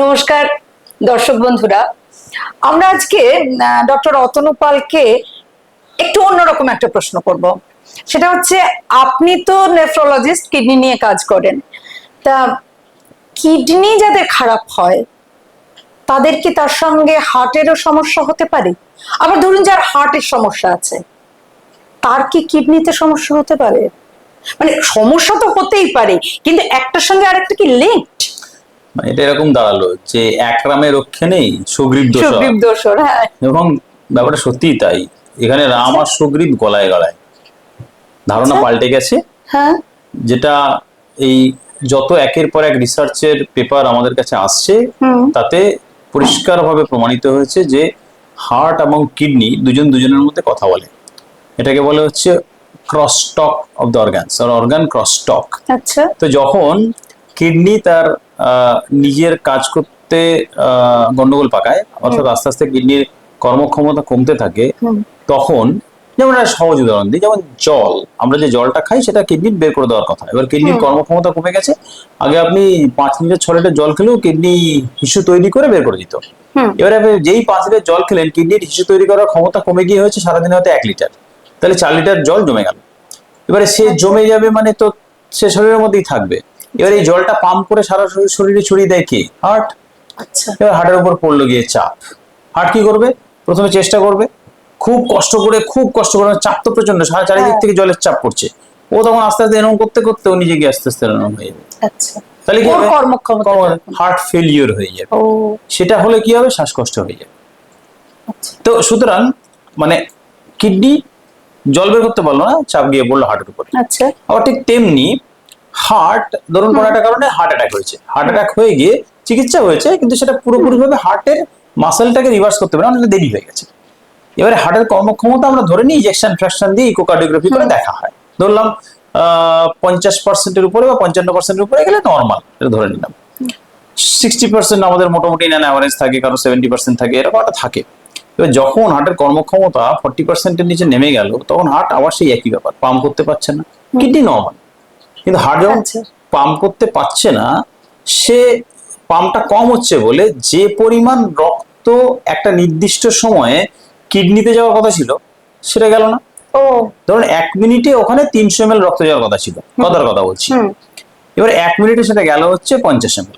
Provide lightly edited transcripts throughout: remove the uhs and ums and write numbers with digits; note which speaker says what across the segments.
Speaker 1: নমস্কার দর্শক বন্ধুরা, আমরা আজকে ডক্টর অতনু পালকে একটু অন্যরকম একটা প্রশ্ন করব। সেটা হচ্ছে, আপনি তো নেফ্রোলজিস্ট, কিডনি নিয়ে কাজ করেন। তা কিডনি যাদের খারাপ হয় তাদের কি তার সঙ্গে হার্টেরও সমস্যা হতে পারে? আবার ধরুন যার হার্টের সমস্যা আছে তার কি কিডনিতে সমস্যা হতে পারে? মানে সমস্যা তো হতেই পারে, কিন্তু একটার সঙ্গে আরেকটা কি লিঙ্কড?
Speaker 2: এটা এরকম দাঁড়ালো যে এক রামে রক্ষে নেই, সুগ্রীব দোষর।
Speaker 1: সুগ্রীব দোষর, হ্যাঁ।
Speaker 2: এবং ব্যাপারটা সত্যিই তাই। এখানে রাম আর সুগ্রীব গলায় গলায়, ধারণা পাল্টে গেছে।
Speaker 1: হ্যাঁ,
Speaker 2: যেটা এই যত একের পর এক রিসার্চের পেপার আমাদের কাছে আসছে তাতে পরিষ্কারভাবে প্রমাণিত হয়েছে যে হার্ট এবং কিডনি দুজন দুজনের মধ্যে কথা বলে। এটাকে বলে হচ্ছে cross talk of the organs, আর অর্গান ক্রস টক।
Speaker 1: আচ্ছা।
Speaker 2: তো যখন কিডনি তার নিজের কাজ করতে গন্ডগোল পাকায়, অর্থাৎ আস্তে আস্তে কিডনির কর্মক্ষমতা কমতে থাকে, তখন যেমন একটা সহজ উদাহরণ দিই, যেমন জল, আমরা যে জলটা খাই সেটা কিডনির বের করে দেওয়ার কথা। এবার কিডনির কর্মক্ষমতা কমে গেছে, আগে আপনি 5 লিটার 6 লিটার জল খেলেও কিডনি হিসু তৈরি করে বের করে দিত। এবারে আপনি যেই 5 লিটার জল খেলেন, কিডনির হিসু তৈরি করার ক্ষমতা কমে গিয়ে হয়েছে সারাদিনে হয়তো 1 লিটার, তাহলে 4 লিটার জল জমে গেল। এবারে সে জমে যাবে মানে তো সে শরীরের মধ্যেই থাকবে। এবার এই জলটা পাম্প করে সারা শরীরে ছড়িয়ে দেয় কি? হার্ট।
Speaker 1: আচ্ছা।
Speaker 2: এবার হার্টের উপর পড়লো গিয়ে চাপ। হার্ট কি করবে? প্রথমে চেষ্টা করবে খুব কষ্ট করে চাপ তো প্রচন্ড, চারিদিক থেকে জলের চাপ পড়ছে, ও তখন আস্তে আস্তে এরকম করতে করতে ও নিজে গিয়ে আস্তে আস্তে এরকম হয়ে যাবে।
Speaker 1: আচ্ছা।
Speaker 2: তাহলে কি হবে?
Speaker 1: হার্ট
Speaker 2: ফেলিওর হয়ে যাবে। সেটা হলে কি হবে? শ্বাসকষ্ট হয়ে যাবে। তো সুতরাং মানে কিডনি জল বের করতে পারলো না, চাপ গিয়ে পড়লো হার্টের উপরে।
Speaker 1: আচ্ছা।
Speaker 2: আবার ঠিক তেমনি হার্ট, ধরুন কোনো একটা কারণে হার্ট অ্যাটাক হয়েছে, হার্ট অ্যাটাক হয়ে গিয়ে চিকিৎসা হয়েছে, কিন্তু সেটা পুরোপুরি ভাবে হার্টের মাসেলটাকে রিভার্স করতে পারে, অনেকটা দেরি হয়ে গেছে। এবারে হার্টের কর্মক্ষমতা আমরা ধরে নিই ইনজেকশন ফ্র্যাকশন দিয়ে ইকোকার্ডিওগ্রাফি করে দেখা হয়, ধরলাম 50%-এর উপরে বা 55%-এর উপরে গেলে নর্মাল, এটা ধরে নিলাম। 60% আমাদের মোটামুটি ইন অ্যাভারেজ থাকে, কারো 70% থাকে, এরকম একটা থাকে। এবার যখন হার্টের কর্মক্ষমতা 40%-এর নিচে নেমে গেল, তখন হার্ট আবার সেই একই ব্যাপার, পাম্প করতে পারছে না। কিডনি নর্মাল, কিন্তু হার্ট যখন পাম্প করতে পারছে না, সে পাম্পটা কম হচ্ছে বলে যে পরিমাণ রক্ত একটা নির্দিষ্ট সময়ে কিডনিতে যাওয়ার কথা ছিল সেটা গেল না। ধরুন 1 মিনিটে ওখানে 300 ml রক্ত যাওয়ার কথা ছিল, কথার কথা বলছি। এবার 1 মিনিটে সেটা গেল হচ্ছে 50 ml।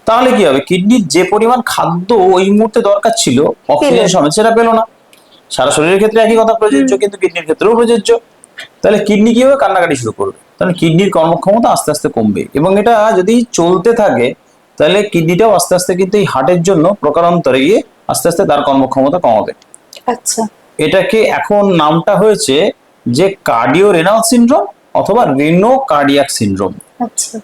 Speaker 2: তাহলে কি হবে? কিডনির যে পরিমাণ খাদ্য ওই মুহূর্তে দরকার ছিল অক্সিজেন সমেত, সেটা পেল না। সারা শরীরের ক্ষেত্রে একই কথা প্রযোজ্য, কিন্তু কিডনির ক্ষেত্রেও প্রযোজ্য। তাহলে কিডনি কি হবে? কান্নাকাটি শুরু করবে, তাহলে কিডনির কর্মক্ষমতা আস্তে আস্তে কমবে। এবং এটা যদি চলতে থাকে তাহলে কিডনিটাও আস্তে আস্তে কিন্তু এই হার্টের জন্য প্রকারান্তরে গিয়ে আস্তে আস্তে তার কর্মক্ষমতা কমাবে।
Speaker 1: আচ্ছা।
Speaker 2: এটাকে এখন নামটা হয়েছে যে কার্ডিও রেনাল সিনড্রোম অথবা রেনো কার্ডিয়াক সিনড্রোম।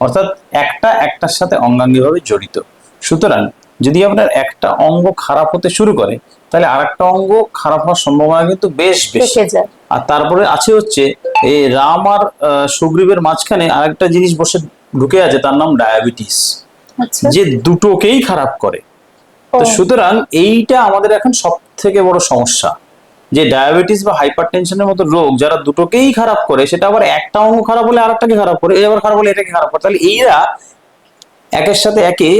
Speaker 2: অর্থাৎ একটা একটার সাথে অঙ্গাঙ্গিভাবে জড়িত। সুতরাং যদি আপনার একটা অঙ্গ খারাপ হতে শুরু করে, তাহলে আরেকটা অঙ্গ খারাপ হওয়ার সম্ভাবনা কিন্তু বেশ বেশি। আর তারপরে আছে হচ্ছে এই রাম আর সুগ্রীবের মাঝখানে আরেকটা জিনিস বসে ঢুকে আছে, তার নাম ডায়াবেটিস, যে দুটোকেই খারাপ করে। তো সুতরাং এইটা আমাদের এখন সব থেকে বড় সমস্যা, যে ডায়াবেটিস বা হাইপারটেনশনের মতো রোগ যারা দুটোকেই খারাপ করে, সেটা আবার একটা অঙ্গ খারাপ হলে আরেকটাকে খারাপ করে, আবার খারাপ হলে এটাকে খারাপ করে। তাহলে এইরা একের সাথে একে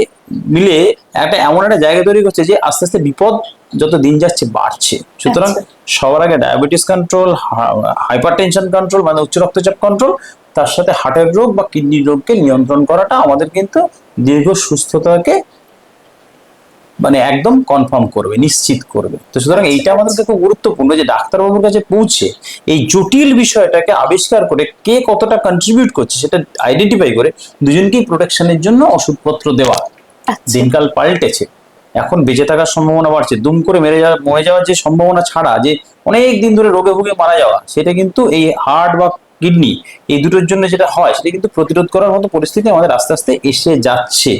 Speaker 2: মিলে একটা এমন একটা জায়গা তৈরি করছে যে আস্তে আস্তে বিপদ যত দিন যাচ্ছে বাড়ছে। সুতরাং সবার আগে ডায়াবেটিস কন্ট্রোল, হাইপারটেনশন কন্ট্রোল মানে উচ্চ রক্তচাপ কন্ট্রোল, তার সাথে হার্টের রোগ বা কিডনির রোগকে নিয়ন্ত্রণ করাটা আমাদের কিন্তু দীর্ঘ সুস্থতাকে মানে একদম কনফার্ম করবে, নিশ্চিত করবে। তো সুতরাং এইটা আমাদের খুব গুরুত্বপূর্ণ যে ডাক্তারবাবুর কাছে পৌঁছে এই জটিল বিষয়টাকে আবিষ্কার করে কে কতটা কন্ট্রিবিউট করছে সেটা আইডেন্টিফাই করে দুজনকেই প্রোটেকশনের জন্য ওষুধপত্র দেওয়া। দিনকাল পাল্টেছে, এখন বেঁচে থাকার সম্ভাবনা বাড়ছে। দুম করে মরে যাওয়ার যে সম্ভাবনা ছাড়া যে অনেক দিন ধরে রোগে ভুগে মারা যাওয়া, সেটা কিন্তু এই হার্ট বা কিডনি এই দুটোর জন্য যেটা হয় সেটা কিন্তু প্রতিরোধ করার মতো পরিস্থিতি আমাদের আস্তে আস্তে এসে যাচ্ছে।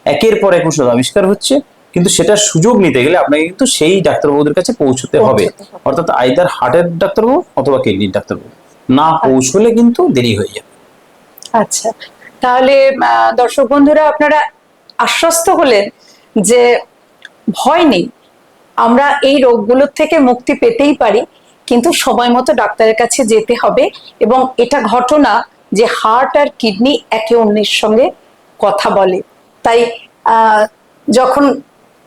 Speaker 2: একের পর এক ওষুধ আবিষ্কার হচ্ছে, কিন্তু সেটার সুযোগ নিতে গেলে আপনাকে কিন্তু সেই ডাক্তারবাবুদের কাছে পৌঁছতে হবে। অর্থাৎ আইদার হার্টের ডাক্তারবাবু অথবা কিডনির ডাক্তারবাবু, না পৌঁছলে কিন্তু দেরি হয়ে যাবে।
Speaker 1: আচ্ছা, তাহলে দর্শক বন্ধুরা আপনারা আশ্বস্ত হলেন যে ভয় নেই, আমরা এই রোগগুলোর থেকে মুক্তি পেতেই পারি, কিন্তু সময় মতো ডাক্তারের কাছে যেতে হবে। এবং এটা ঘটনা যে হার্ট আর কিডনি একে অন্যের সঙ্গে কথা বলে, তাই যখন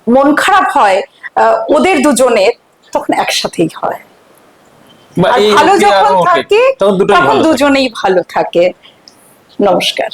Speaker 1: মন খারাপ হয় ওদের দুজনের, তখন একসাথেই হয়।
Speaker 2: বা
Speaker 1: আর
Speaker 2: এই
Speaker 1: ভালো
Speaker 2: অবধি
Speaker 1: যখন
Speaker 2: আরো okay,
Speaker 1: থাকে
Speaker 2: তখন দুটোই
Speaker 1: তখন
Speaker 2: ভালো থাকে।
Speaker 1: দুজনেই ভালো থাকে। নমস্কার।